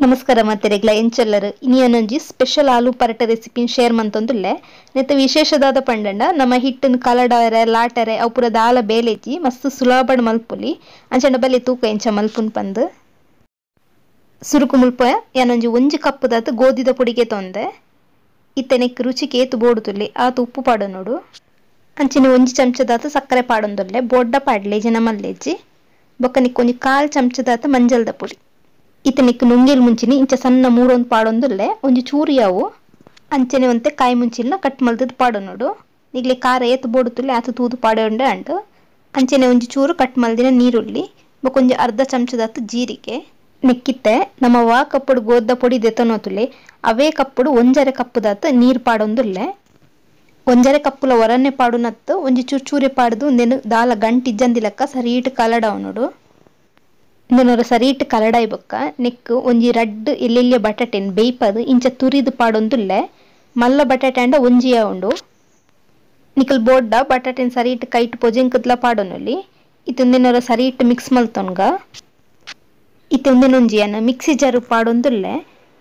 ನಮಸ್ಕಾರ ಮಾತೆರೆಗ್ಲ ಎಂಚೆಲ್ಲರು ಇನ್ನೊಂಜಿ ಸ್ಪೆಷಲ್ ಆಲೂ ಪರಟ ರೆಸಿಪಿನ್ ಶೇರ್ ಮಂತೊಂದುಲ್ಲೆ ನೆತ್ತ ವಿಶೇಷದಾದ ಪಂಡಂಡ ನಮ್ಮ ಹಿಟ್ಟನ್ ಕಲಡರೆ ಲಾಟರೆ ಅವು ಪೂರ ದಾಲ ಬೇಲೆಜ್ಜಿ ಮಸ್ತ್ ಸುಲಭಡ್ ಮಲ್ಪೊಲಿ ಅಂಚಂಡ ಬಲ್ಲೆ ತೂಕ ಎಂಚ ಮಲ್ಪುನ್ ಪಂದ್ ಸುರುಕು ಮುಲ್ಪ ಯಾನೊಂಜಿ ಒಂಜಿ ಕಪ್ಪುದಾತ್ ಗೋಧಿದ ಪೊಡಿಗೆ ತೊಂದೆ ಇತ್ತೆನೆಕ್ ರುಚಿಗೆ ಏತು ಬೋಡುತುಲ್ಲೆ ಆತು ಉಪ್ಪು ಪಾಡೊನೋಡು ಅಂಚಿನ ಒಂಜಿ ಚಮಚದಾತ್ ಸಕ್ಕರೆ ಪಾಡೊಂದುಲ್ಲೆ ಬೊಡ್ಡ ಪಾಡ್ಲೆ ಜನ ಮಲ್ಲೆಜ್ಜಿ ಬೊಕ್ಕ ಒಂಜಿ ಕಾಲ್ ಚಮಚದಾತ್ ಮಂಜಲ್ದ ಪೊಡಿ ಇತನಿಕ್ ನುಂಗೆಲ್ ಮುಂಚಿನಿ ಇಂಚ ಸಣ್ಣ ಮೂರೊಂದು ಪಾಡೊಂದುಲ್ಲೆ ಒಂಜಿ ಚೂರಿಯಾವು ಅಂಚನೆ ಒಂತೆ ಕಾಯಿ ಮುಂಚಿನ ಕಟ್ ಮಲ್ತದ್ ಪಾಡೊನೋಡು ನಿಗ್ಲೆ ಖಾರ ಏತು ಬೋಡುತ್ತುಲ್ಲೆ ಆತು ತೂದು ಪಾಡೊಂಡೆ ಅಂಡ್ ಅಂಚನೆ ಒಂಜಿ ಚೂರು ಕಟ್ ಮಲ್ದಿನ ನೀರುಳ್ಳಿ ಬೊಕೊಂಜಿ ಅರ್ಧ ಚಮಚದಾತ್ ಜೀರಿಗೆ ನೆಕ್ಕಿತ್ತೆ ನಮ್ಮ ವಾ ಕಪ್ಪುಡು ಗೋದ ಪೊಡಿ ದೆತನೋತುಲೆ ಅವೇ ಕಪ್ಪುಡು ಒಂಜರೆ ಕಪ್ಪುದಾತ್ ನೀರು ಪಾಡೊಂದುಲ್ಲೆ ಒಂಜರೆ ಕಪ್ಪುಲ ಒರನ್ನೆ ಪಾಡುನತ್ತು ಒಂಜಿ ಚೂರು ಚೂರೆ ಪಾಡ್ದು ನೆನು ದಾಲ ಗಂಟು ಇಜ್ಜಂದಿ ಲೆಕ್ಕ ಸರೀಟ್ ಕಲಡವನೋಡು ಇಂದನೊರ ಸರೀಟ್ ಕಲಡಾಯಿ ಬೊಕ್ಕ ನೆಕ್ ಒಂಜಿ ರಡ್ಡ್ ಎಲ್ಲೆಲ್ಯ ಬಟಾಟೆನ್ ಬೇಯ್ಪದ್ ಇಂಚ ತುರಿದು ಪಾಡೊಂದುಲ್ಲೆ ಮಲ್ಲ ಬಟಾಟೆ ಅಂಡ ಒಂಜಿಯ ಉಂಡು ನಿಕಲ್ ಬೋಡ್ಡ ಬಟಾಟೆನ್ ಸರೀಟ್ ಕೈಟ್ ಪೊಜೆಂಕದ್ಲ ಪಾಡೊನೊಲಿ ಇತ್ತೊಂದೆನೊರ ಸರೀಟ್ ಮಿಕ್ಸ್ ಮಲ್ತೊನ್ಗ ಇತ್ತೊಂದೆನೊಂಜಿಯನ್ನ ಮಿಕ್ಸಿ ಜಾರು ಪಾಡೊಂದುಲ್ಲೆ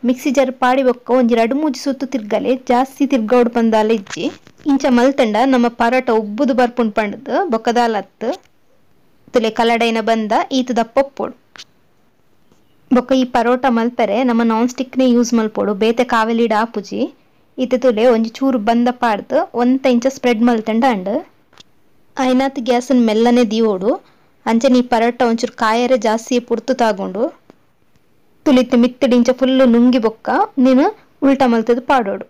ಮಿಕ್ಸಿ ಜಾರು ಪಾಡಿ ಬೊಕ್ಕ ಒಂಜಿ ರಡ್ಡ್ ಮೂಜಿ ಸುತ್ತು ತಿರ್ಗಲೆ ಜಾಸ್ತಿ ತಿರ್ಗೌಡು ಪಂದಾಲ ಇಜ್ಜಿ ಇಂಚ ಮಲ್ತಂಡ ನಮ್ಮ ಪರೋಟ ಉಬ್ಬುದು ಬರ್ಪುಂಡು ಪಂಡದು ಬೊಕ್ಕದಾಲತ್ತು ತುಲೆ ಕಲಡೈನ ಬಂದ ಈತ ದಪ್ಪ ಪೊಡು ಬೊಕ್ಕ ಈ ಪರೋಟ ಮಲ್ಪರೆ ನಮ್ಮ ನಾನ್ ಸ್ಟಿಕ್ನೇ ಯೂಸ್ ಮಲ್ಪೊಡು ಬೇತೆ ಕಾವೆಲಿಡ ಆಪುಜಿ ಈತ ತುಲೆ ಒಂಜಿ ಚೂರು ಬಂದ ಪಾಡ್ದು ಒಂತ ಇಂಚ ಸ್ಪ್ರೆಡ್ ಮಲ್ತಂಡ ಅಂಡ್ ಐನಾತ್ ಗ್ಯಾಸನ್ ಮೆಲ್ಲನೆ ದೀವೋಡು ಅಂಚನೆ ಈ ಪರೋಟ ಒಂಚೂರು ಕಾಯರೆ ಜಾಸ್ತಿ ಪುರ್ತು ತಾಗೊಂಡು ತುಲಿತ್ ಮಿತ್ತಡಿ ಇಂಚ ಫುಲ್ಲು ನುಂಗಿ ಬೊಕ್ಕ ನೀನು ಉಲ್ಟಾ ಮಲ್ತದ ಪಾಡೋಡು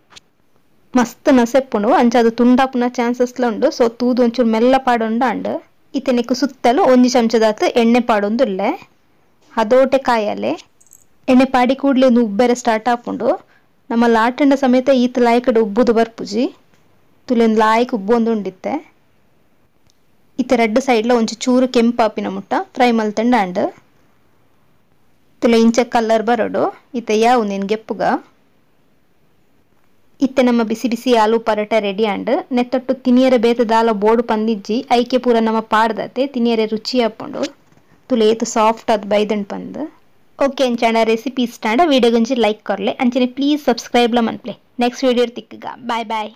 ಮಸ್ತ್ ನಸೆಪ್ಪುಂಡು ಅಂಚ ಅದು ತುಂಡಾಪುನ ಚಾನ್ಸಸ್ಲ ಉಂಡು ಸೊ ತೂದು ಒಂಚೂರು ಮೆಲ್ಲ ಪಾಡೊಂಡ ಅಂಡ್ ಇತನೆಕ್ ಸುತ್ತಲು ಒಂಜಿ ಚಮಚದಾತ್ ಎಣ್ಣೆ ಪಾಡೊಂದುಲ್ಲೆ ಅದೋಟೆ ಕಾಯಲೆ ಎಣ್ಣೆ ಪಾಡಿ ಕೂಡ್ಲೆ ಒಂದು ಉಬ್ಬೆರೆ ಸ್ಟಾರ್ಟ್ ಆಪುಂಡು ನಮ್ಮ ಲಾಟಂಡ ಸಮೇತ ಈತ ಲಾಯ್ಕಡೆ ಉಬ್ಬುದು ಬರ್ಪುಜಿ ತುಲೆಂದು ಲಾಯ್ಕ್ ಉಬ್ಬೊಂದು ಉಂಡಿತ್ತೆ ಇತ್ತೆ ರಡ್ಡ್ ಸೈಡ್ಲ ಒಂಚೂರು ಚೂರು ಕೆಂಪಾಪಿನ ಮುಟ್ಟ ಫ್ರೈ ಮಲ್ತಂಡ ಅಂಡ್ ತುಲೆ ಇಂಚ ಕಲರ್ ಬರೋಡು ಇತ್ತೆ ಯಾವು ನೀನು ಗೆಪ್ಪುಗ ಇತ್ತೆ ನಮ್ಮ ಬಿಸಿ ಬಿಸಿ ಆಲೂ ಪರೋಟ ರೆಡಿ ಅಂಡ್ ನೆತ್ತೊಟ್ಟು ತಿನಿಯರೆ ಬೇತೆ ದಾಲ ಬೋಡು ಪಂದಿಜ್ಜಿ ಐಕೆ ಪೂರ ನಮ್ಮ ಪಾಡ್ದತೆ ತಿನಿಯರೆ ರುಚಿ ಆಪುಂಡು ತುಲೆ ಏತು ಸಾಫ್ಟ್ ಆದ್ ಬೈದಂಡ್ ಪಂದ್ ಓಕೆ ಅಂಚಾಂಡ ರೆಸಿಪಿ ಇಷ್ಟ ಅಂಡ ವಿಡಿಯೋ ಗುಂಜಿ ಲೈಕ್ ಕೊರ್ಲೆ ಅಂಚನೆ ಪ್ಲೀಸ್ ಸಬ್ಸ್ಕ್ರೈಬ್ಲ ಮನ್ಪ್ಲೆ ನೆಕ್ಸ್ಟ್ ವಿಡಿಯೋ ತಿಕ್ಕಗ ಬಾಯ್ ಬಾಯ್.